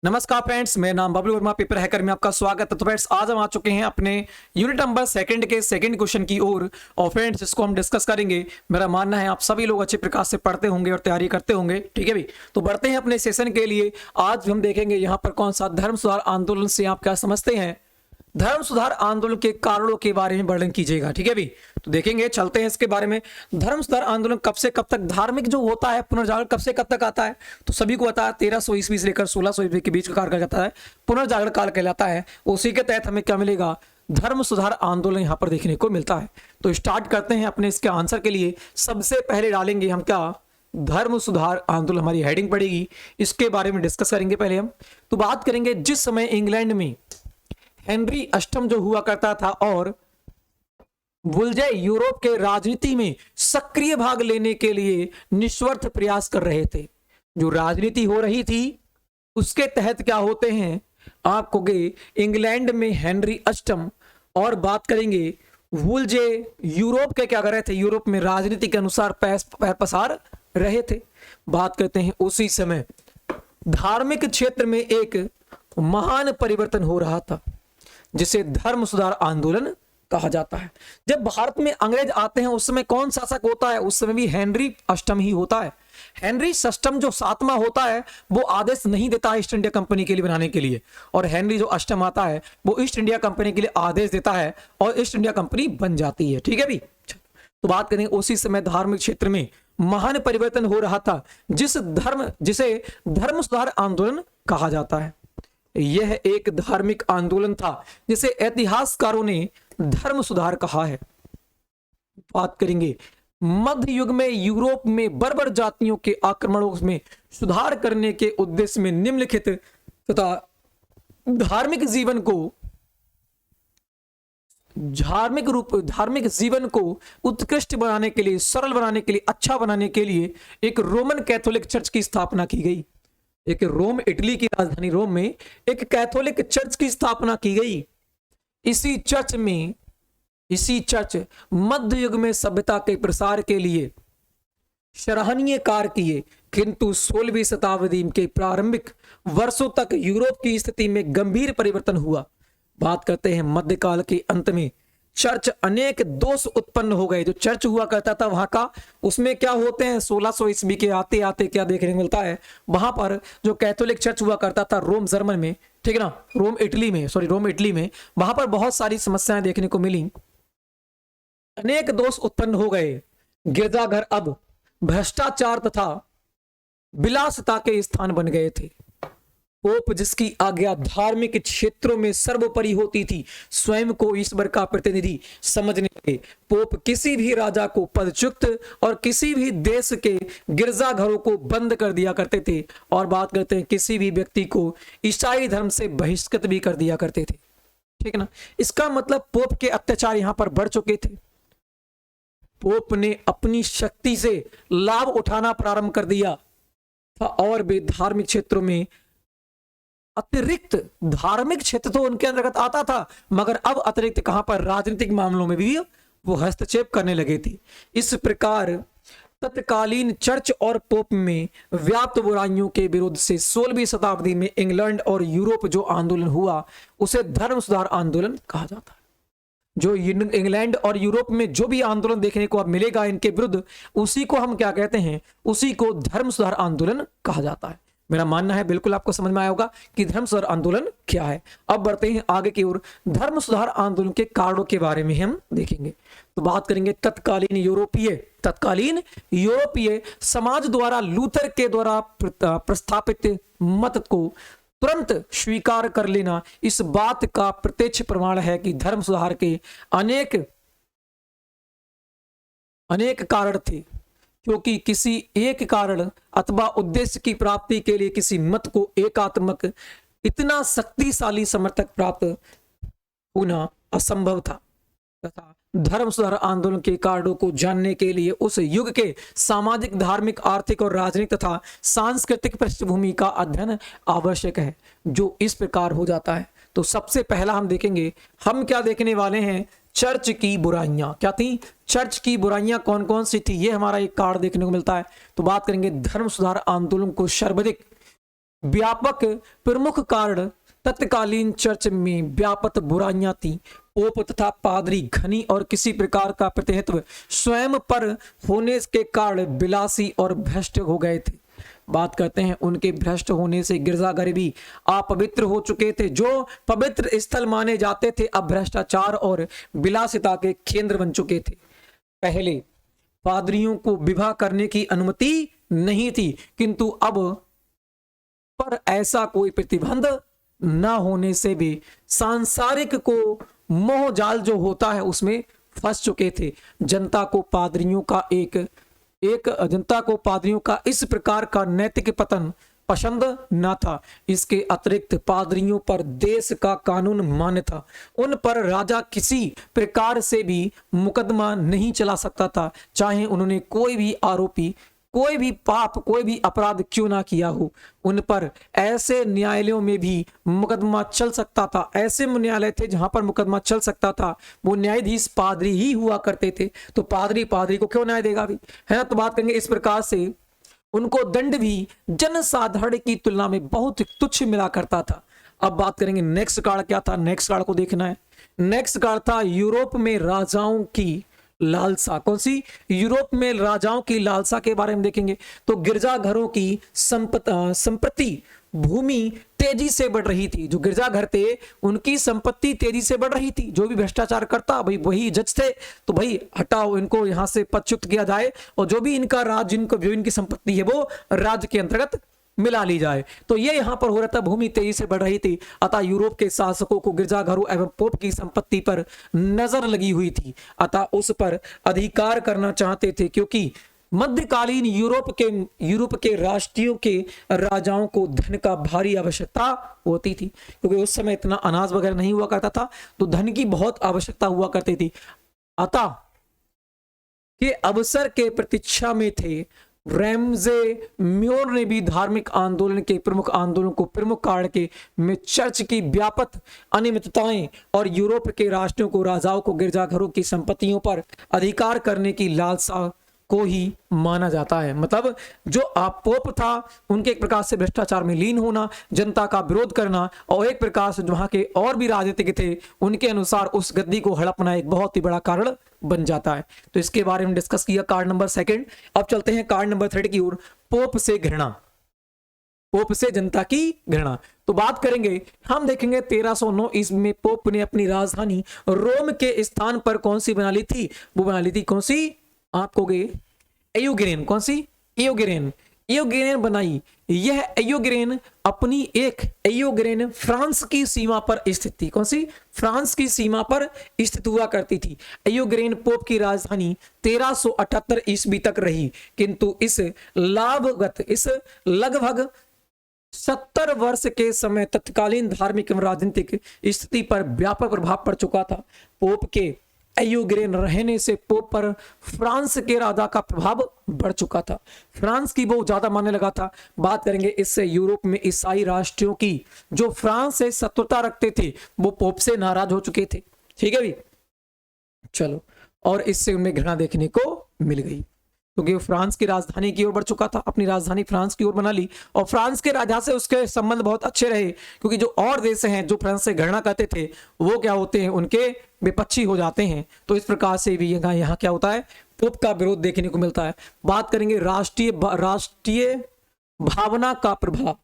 नमस्कार फ्रेंड्स, मेरा नाम बबलू वर्मा, पेपर हैकर में आपका स्वागत है। तो फ्रेंड्स, आज हम आ चुके हैं अपने यूनिट नंबर सेकंड के सेकंड क्वेश्चन की ओर। और फ्रेंड्स, इसको हम डिस्कस करेंगे। मेरा मानना है आप सभी लोग अच्छे प्रकार से पढ़ते होंगे और तैयारी करते होंगे। ठीक है भी, तो बढ़ते हैं अपने सेशन के लिए। आज हम देखेंगे यहाँ पर कौन सा धर्म सुधार आंदोलन से आप क्या समझते हैं। धर्म सुधार आंदोलन के कारणों के बारे में वर्णन कीजिएगा। ठीक है भी, तो देखेंगे, चलते हैं इसके बारे में। धर्म सुधार आंदोलन कब से कब तक, धार्मिक जो होता है पुनर्जागरण कब से कब तक आता है, तो सभी को पता है 1300 ईस्वी से लेकर 1600 ईस्वी के बीच का काल कहलाता है, पुनर्जागरण काल कहलाता है। उसी के तहत हमें क्या मिलेगा, धर्म सुधार आंदोलन यहाँ पर देखने को मिलता है। तो स्टार्ट करते हैं अपने इसके आंसर के लिए। सबसे पहले डालेंगे हम क्या, धर्म सुधार आंदोलन, हमारी हेडिंग पड़ेगी, इसके बारे में डिस्कस करेंगे पहले हम। तो बात करेंगे जिस समय इंग्लैंड में हेनरी अष्टम जो हुआ करता था और वुल्जे यूरोप के राजनीति में सक्रिय भाग लेने के लिए निस्वार्थ प्रयास कर रहे थे। जो राजनीति हो रही थी उसके तहत क्या होते हैं आपको गे, इंग्लैंड में हेनरी अष्टम, और बात करेंगे वुल्जे यूरोप के क्या कर रहे थे, यूरोप में राजनीति के अनुसार पैर पसार रहे थे। बात करते हैं उसी समय धार्मिक क्षेत्र में एक महान परिवर्तन हो रहा था जिसे धर्म सुधार आंदोलन कहा जाता है। जब भारत में अंग्रेज आते हैं उस समय कौन शासक होता है, उस समय भी हेनरी अष्टम ही होता है। हेनरी अष्टम जो सातवां होता है वो आदेश नहीं देता है ईस्ट इंडिया कंपनी के लिए बनाने के लिए, और हेनरी जो अष्टम आता है वो ईस्ट इंडिया कंपनी के लिए आदेश देता है और ईस्ट इंडिया कंपनी बन जाती है। ठीक है भी, तो बात करें उसी समय धार्मिक क्षेत्र में महान परिवर्तन हो रहा था जिसे धर्म सुधार आंदोलन कहा जाता है। यह एक धार्मिक आंदोलन था जिसे इतिहासकारों ने धर्म सुधार कहा है। बात करेंगे मध्य युग में यूरोप में बर्बर जातियों के आक्रमणों में सुधार करने के उद्देश्य में निम्नलिखित तथा धार्मिक जीवन को उत्कृष्ट बनाने के लिए, सरल बनाने के लिए, अच्छा बनाने के लिए एक रोमन कैथोलिक चर्च की स्थापना की गई। एक रोम, इटली की राजधानी रोम में एक कैथोलिक चर्च की स्थापना की गई। इसी चर्च मध्य युग में सभ्यता के प्रसार के लिए सराहनीय कार्य किए, किंतु 16वीं शताब्दी के प्रारंभिक वर्षों तक यूरोप की स्थिति में गंभीर परिवर्तन हुआ। बात करते हैं मध्यकाल के अंत में चर्च अनेक दोष उत्पन्न हो गए। जो चर्च हुआ करता था वहां का, उसमें क्या होते हैं 1600 ईस्वी के आते आते क्या देखने को मिलता है, वहां पर जो कैथोलिक चर्च हुआ करता था रोम जर्मन में, ठीक है ना, रोम इटली में, वहां पर बहुत सारी समस्याएं देखने को मिली, अनेक दोष उत्पन्न हो गए। गिरजाघर अब भ्रष्टाचार तथा विलासिता के स्थान बन गए थे। पोप जिसकी आज्ञा धार्मिक क्षेत्रों में सर्वोपरि होती थी, स्वयं को ईश्वर का प्रतिनिधि समझने लगे। पोप किसी भी राजा को पदच्युत और किसी भी देश के गिरजाघरों को बंद कर दिया करते थे, और बात करते हैं किसी भी व्यक्ति को ईसाई धर्म से बहिष्कृत भी कर दिया करते थे। ठीक है ना, इसका मतलब पोप के अत्याचार यहां पर बढ़ चुके थे। पोप ने अपनी शक्ति से लाभ उठाना प्रारंभ कर दिया था और भी धार्मिक क्षेत्रों में अतिरिक्त, धार्मिक क्षेत्र तो उनके अंतर्गत आता था, मगर अब अतिरिक्त कहां पर, राजनीतिक मामलों में भी वो हस्तक्षेप करने लगे थे। इस प्रकार तत्कालीन चर्च और पोप में व्याप्त बुराइयों के विरुद्ध से 16वीं शताब्दी में इंग्लैंड और यूरोप जो आंदोलन हुआ उसे धर्म सुधार आंदोलन कहा जाता है। जो इंग्लैंड और यूरोप में जो भी आंदोलन देखने को अब मिलेगा इनके विरुद्ध, उसी को हम क्या कहते हैं, उसी को धर्म सुधार आंदोलन कहा जाता है। मेरा मानना है बिल्कुल आपको समझ में आया होगा कि धर्म सुधार आंदोलन क्या है। अब बढ़ते हैं आगे की ओर। धर्म सुधार आंदोलन के कारणों के बारे में हम देखेंगे। तो बात करेंगे तत्कालीन यूरोपीय समाज द्वारा लूथर के द्वारा प्रस्थापित मत को तुरंत स्वीकार कर लेना इस बात का प्रत्यक्ष प्रमाण है कि धर्म सुधार के अनेक कारण थे, क्योंकि किसी एक कारण अथवा उद्देश्य की प्राप्ति के लिए किसी मत को एकात्मक इतना शक्तिशाली समर्थक प्राप्त होना असंभव था, तथा धर्म सुधार आंदोलन के कारणों को जानने के लिए उस युग के सामाजिक, धार्मिक, आर्थिक और राजनीतिक तथा सांस्कृतिक पृष्ठभूमि का अध्ययन आवश्यक है, जो इस प्रकार हो जाता है। तो सबसे पहला हम देखेंगे, हम क्या देखने वाले हैं, चर्च की बुराइयां क्या थी, चर्च की बुराइयां कौन कौन सी थी, ये हमारा एक कार्ड देखने को मिलता है। तो बात करेंगे धर्म सुधार आंदोलन को सर्वाधिक व्यापक प्रमुख कारण तत्कालीन चर्च में व्यापक बुराइयां थी। पोप तथा पादरी घनी और किसी प्रकार का प्रतिनिधित्व स्वयं पर होने के कारण विलासी और भ्रष्ट हो गए थे। बात करते हैं उनके भ्रष्ट होने से गिरजाघर भी अपवित्र हो चुके थे। जो पवित्र स्थल माने जाते थे अब भ्रष्टाचार और विलासिता के केंद्र बन चुके थे। पहले पादरियों को विवाह करने की अनुमति नहीं थी, किंतु अब पर ऐसा कोई प्रतिबंध न होने से भी सांसारिक को मोह जाल जो होता है उसमें फंस चुके थे। जनता को पादरियों का इस प्रकार का नैतिक पतन पसंद न था। इसके अतिरिक्त पादरियों पर देश का कानून मान्य था। उन पर राजा किसी प्रकार से भी मुकदमा नहीं चला सकता था, चाहे उन्होंने कोई भी पाप कोई भी अपराध क्यों ना किया हो। उन पर ऐसे न्यायालयों में भी मुकदमा चल सकता था। ऐसे न्यायालय थे जहां पर मुकदमा चल सकता था, वो न्यायाधीश पादरी ही हुआ करते थे। तो पादरी को क्यों न्याय देगा भी, है ना। तो बात करेंगे इस प्रकार से उनको दंड भी जनसाधारण की तुलना में बहुत तुच्छ मिला करता था। अब बात करेंगे नेक्स्ट कार्ड क्या था। नेक्स्ट कार्ड को देखना है। नेक्स्ट कार्ड था यूरोप में राजाओं की लालसा। कौन सी? यूरोप में राजाओं की लालसा के बारे में देखेंगे। तो गिरजाघरों की संपत्ति भूमि तेजी से बढ़ रही थी। जो गिरजाघर थे उनकी संपत्ति तेजी से बढ़ रही थी। जो भी भ्रष्टाचार करता भाई वही जज थे, तो भाई हटाओ इनको यहां से पदच्युत किया जाए और जो भी इनका राज्य जो इनकी संपत्ति है वो राज्य के अंतर्गत मिला ली जाए। तो ये यहां पर हो रहा था, भूमि तेजी से बढ़ रही थी। अतः यूरोप के शासकों को गिरजाघरों एवं पोप की संपत्ति पर नजर लगी हुई थी, अतः उस पर अधिकार करना चाहते थे, क्योंकि मध्यकालीन यूरोप के राष्ट्रीय के राजाओं को धन का भारी आवश्यकता होती थी, क्योंकि उस समय इतना अनाज वगैरह नहीं हुआ करता था, तो धन की बहुत आवश्यकता हुआ करती थी। अतः के अवसर के प्रतीक्षा में थे। रैमजे म्योर ने भी धार्मिक आंदोलन के प्रमुख कारण के में चर्च की व्यापक अनियमितताएं और यूरोप के राष्ट्रों को राजाओं को गिरजाघरों की संपत्तियों पर अधिकार करने की लालसा को ही माना जाता है। मतलब जो आप पोप था उनके एक प्रकार से भ्रष्टाचार में लीन होना, जनता का विरोध करना, और एक प्रकार से वहां के और भी राजनीतिक थे उनके अनुसार उस गद्दी को हड़पना एक बहुत ही बड़ा कारण बन जाता है। तो इसके बारे में डिस्कस किया कार्ड नंबर 2। अब चलते हैं कार्ड नंबर 3 की ओर। पोप से घृणा, पोप से जनता की घृणा। तो बात करेंगे, हम देखेंगे 1309 ईस्वी में पोप ने अपनी राजधानी रोम के स्थान पर कौन सी बना ली थी? वो बना ली थी कौन सी? आपको एयुगिरेन। कौन सी? एयुगिरेन बनाई। यह एयुगिरेन फ्रांस की सीमा पर स्थित थी। कौन सी? फ्रांस की सीमा पर स्थित हुआ करती थी। एयुगिरेन पोप की राजधानी 1378 ईस्वी तक रही, किंतु इस लगभग 70 वर्ष के समय तत्कालीन धार्मिक एवं राजनीतिक स्थिति पर व्यापक प्रभाव पड़ चुका था। पोप के एयुगिरेन रहने से पोप पर फ्रांस के राजा का प्रभाव बढ़ चुका था। फ्रांस की बहुत ज्यादा मानने लगा था। बात करेंगे इससे यूरोप में ईसाई राष्ट्रों की जो फ्रांस से शत्रुता रखते थे वो पोप से नाराज हो चुके थे। ठीक है भी, चलो, और इससे उनमें घृणा देखने को मिल गई, क्योंकि वो फ्रांस की राजधानी की ओर बढ़ चुका था, अपनी राजधानी फ्रांस की ओर बना ली, और फ्रांस के राजा से उसके संबंध बहुत अच्छे रहे, क्योंकि जो और देश हैं जो फ्रांस से घृणा करते थे वो क्या होते हैं, उनके विपक्षी हो जाते हैं। तो इस प्रकार से भी यहाँ क्या होता है, पोप का विरोध देखने को मिलता है। बात करेंगे राष्ट्रीय भावना का प्रभाव,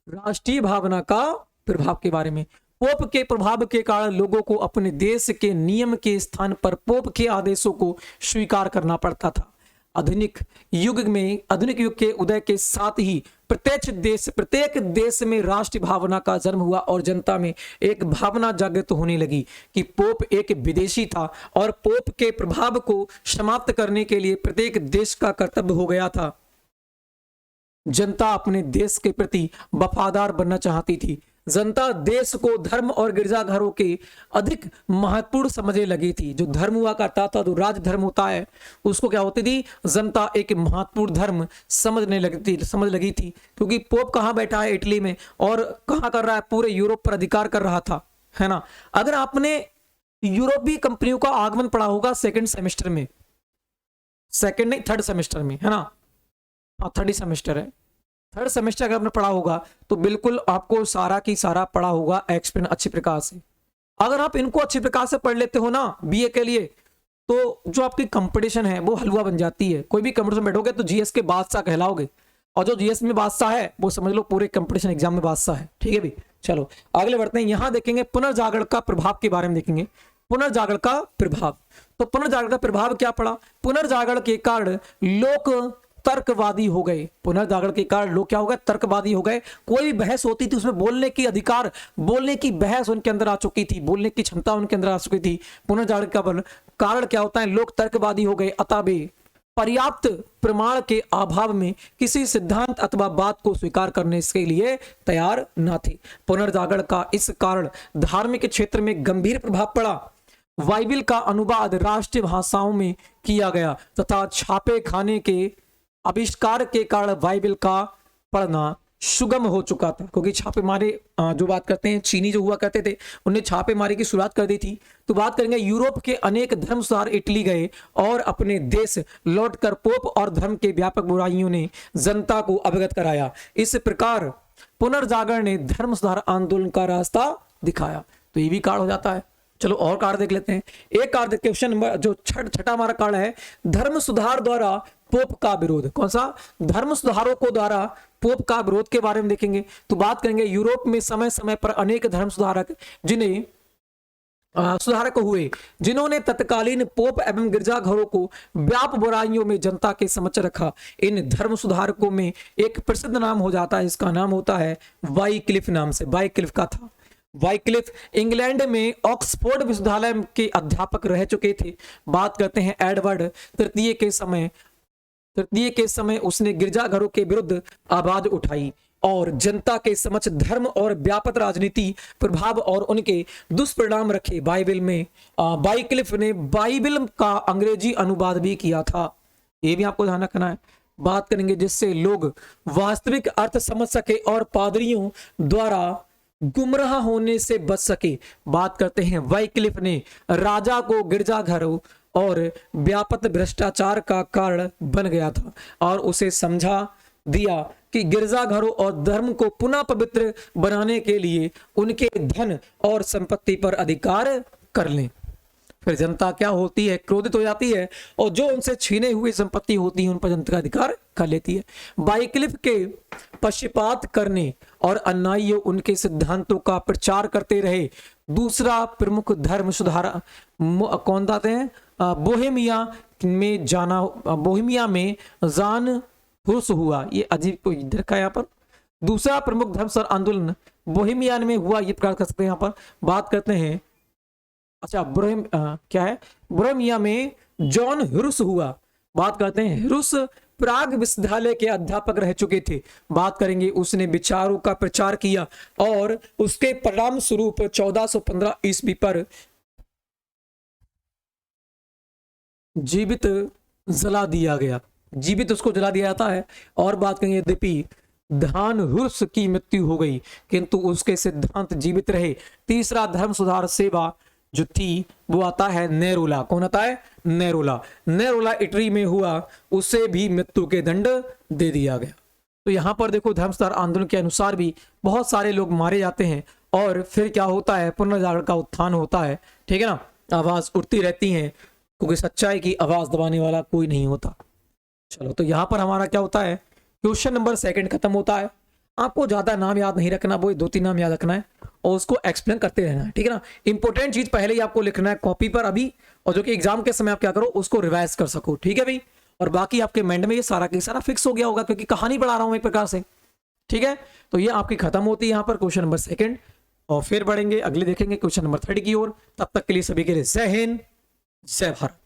राष्ट्रीय भावना का प्रभाव के बारे में। पोप के प्रभाव के कारण लोगों को अपने देश के नियम के स्थान पर पोप के आदेशों को स्वीकार करना पड़ता था। आधुनिक युग के उदय के साथ ही प्रत्येक देश में राष्ट्रीय भावना का जन्म हुआ और जनता में एक भावना जागृत होने लगी कि पोप एक विदेशी था, और पोप के प्रभाव को समाप्त करने के लिए प्रत्येक देश का कर्तव्य हो गया था। जनता अपने देश के प्रति वफादार बनना चाहती थी। जनता देश को धर्म और गिरजाघरों के अधिक महत्वपूर्ण समझने लगी थी। जो धर्म हुआ करता था, जो राज धर्म होता है, उसको क्या होती थी, जनता एक महत्वपूर्ण धर्म समझ लगी थी, क्योंकि पोप कहाँ बैठा है, इटली में, और कहाँ कर रहा है, पूरे यूरोप पर अधिकार कर रहा था, है ना। अगर आपने यूरोपीय कंपनियों का आगमन पढ़ा होगा सेकंड सेमेस्टर में, सेकंड नहीं थर्ड सेमेस्टर में, है ना, हाँ थर्ड सेमेस्टर है, थर्ड सेमेस्टर अगर आपने पढ़ा होगा तो बिल्कुल आपको सारा की सारा पढ़ा होगा एक्सप्लेन अच्छी प्रकार से। अगर आप इनको अच्छी प्रकार से पढ़ लेते हो ना बीए के लिए, तो जो आपकी कंपटीशन है वो हलवा बन जाती है। कोई भी कंपटीशन में बैठोगे तो जीएस के बादशाह कहलाओगे, और जो जीएस में बादशाह है वो समझ लो पूरे कंपटीशन एग्जाम में बादशाह है। ठीक है भी, चलो आगे बढ़ते हैं। यहां देखेंगे पुनर्जागरण का प्रभाव के बारे में देखेंगे। पुनर्जागरण का प्रभाव, तो पुनर्जागरण का प्रभाव क्या पड़ा? पुनर्जागरण के कारण लोग तर्कवादी हो गए। पुनर्जागरण के कारण लोग क्या हो गए? तर्कवादी हो गए। कोई भी बहस होती थी उसमें बोलने की अधिकार, बोलने की बहस उनके अंदर आ चुकी थी, बोलने की क्षमता उनके अंदर आ चुकी थी। पुनर्जागरण का कारण क्या होता है? लोग तर्कवादी हो गए, अतः वे पर्याप्त प्रमाण के अभाव में किसी सिद्धांत अथवा बात को स्वीकार करने के लिए तैयार न थे। पुनर्जागरण का इस कारण धार्मिक क्षेत्र में गंभीर प्रभाव पड़ा। बाइबिल का अनुवाद राष्ट्रीय भाषाओं में किया गया तथा छापे खाने के आविष्कार के कारण बाइबिल का पढ़ना सुगम हो चुका था, क्योंकि छापेमारी जो बात करते हैं चीनी जो हुआ करते थे उन्हें छापेमारी की शुरुआत कर दी थी। तो बात करेंगे यूरोप के अनेक धर्म सुधार इटली गए और अपने देश लौटकर पोप और धर्म के व्यापक बुराइयों ने जनता को अवगत कराया। इस प्रकार पुनर्जागरण ने धर्म सुधार आंदोलन का रास्ता दिखाया। तो ये भी कार्ड हो जाता है। चलो और कार्ड देख लेते हैं। एक कार्ड क्वेश्चन नंबर जो छठा हमारा कार्ड है, धर्म सुधार द्वारा पोप का विरोध। कौन सा? धर्म सुधारों को द्वारा पोप का विरोध के बारे में देखेंगे। तो बात करेंगे यूरोप में समय समय पर अनेक धर्म सुधारक सुधारक हुए जिन्होंने तत्कालीन पोप एवं गिरजाघरों को व्यापक बुराइयों में जनता के समक्ष रखा। इन धर्म सुधारकों में एक प्रसिद्ध नाम हो जाता है, इसका नाम होता है वाइक्लिफ नाम से। वाइक्लिफ का था। वाइक्लिफ इंग्लैंड में ऑक्सफोर्ड विश्वविद्यालय के अध्यापक रह चुके थे। बात करते हैं एडवर्ड तृतीय के समय उसने गिरजाघरों के विरुद्ध आवाज उठाई और जनता के समक्ष धर्म और व्यापक राजनीति प्रभाव और उनके दुष्परिणाम रखे। बाइबिल में वाइक्लिफ ने बाइबिल का अंग्रेजी अनुवाद भी किया था, ये भी आपको ध्यान रखना है। बात करेंगे जिससे लोग वास्तविक अर्थ समझ सके और पादरियों द्वारा गुमराह होने से बच सके। बात करते हैं वाइक्लिफ ने राजा को गिरजाघरों और व्यापक भ्रष्टाचार का कारण बन गया था और उसे समझा दिया कि गिरजाघरों और धर्म को पुनः पवित्र बनाने के लिए उनके धन और संपत्ति पर अधिकार कर लें। फिर जनता क्या होती है? क्रोधित हो जाती है और जो उनसे छीने हुई संपत्ति होती है उन पर जनता का अधिकार कर लेती है। वाइक्लिफ के पक्षपात करने और अन्यायियों उनके सिद्धांतों का प्रचार करते रहे। दूसरा प्रमुख धर्म सुधार कौन आते हैं? बोहेमिया में जान हुर्स हुआ। ये अजीब को इधर का यहाँ पर दूसरा प्रमुख धर्म सुधार आंदोलन बोहेमिया में हुआ, ये प्रकार कर सकते हैं। यहाँ पर बात करते हैं, अच्छा क्या है? बोहेमिया में जॉन हुर्स हुआ। बात करते हैं हुर्स प्राग विश्वविद्यालय के अध्यापक रह चुके थे। बात करेंगे उसने विचारों का प्रचार किया और उसके परिणाम स्वरूप 1415 ईस्वी पर जीवित जला दिया गया। जीवित उसको जला दिया जाता है। और बात करेंगे यद्यपि धान हुर्स की मृत्यु हो गई किंतु उसके सिद्धांत जीवित रहे। तीसरा धर्म सुधार सेवा जो थी वो आता है नेरोला। कौन आता है? नेरोला। नेरोला इटली में हुआ, उसे भी मृत्यु के दंड दे दिया गया। तो यहां पर देखो धर्म सुधार आंदोलन के अनुसार भी बहुत सारे लोग मारे जाते हैं और फिर क्या होता है? पुनर्जागरण का उत्थान होता है। ठीक है ना? आवाज उठती रहती है क्योंकि सच्चाई की आवाज दबाने वाला कोई नहीं होता। चलो तो यहां पर हमारा क्या होता है? क्वेश्चन नंबर 2 खत्म होता है। आपको ज्यादा नाम याद नहीं रखना, वो 2-3 नाम याद रखना है और उसको एक्सप्लेन करते रहना है। ठीक है ना? इंपॉर्टेंट चीज पहले ही आपको लिखना है कॉपी पर अभी, और जो कि एग्जाम के समय आप क्या करो उसको रिवाइज कर सको। ठीक है भाई? और बाकी आपके माइंड में ये सारा का सारा फिक्स हो गया होगा क्योंकि कहानी पढ़ा रहा हूं एक प्रकार से। ठीक है? तो ये आपकी खत्म होती है यहाँ पर क्वेश्चन नंबर 2 और फिर बढ़ेंगे अगले देखेंगे क्वेश्चन नंबर 3 की ओर। तब तक के लिए सभी के लिए जय हिंद, जय भारत।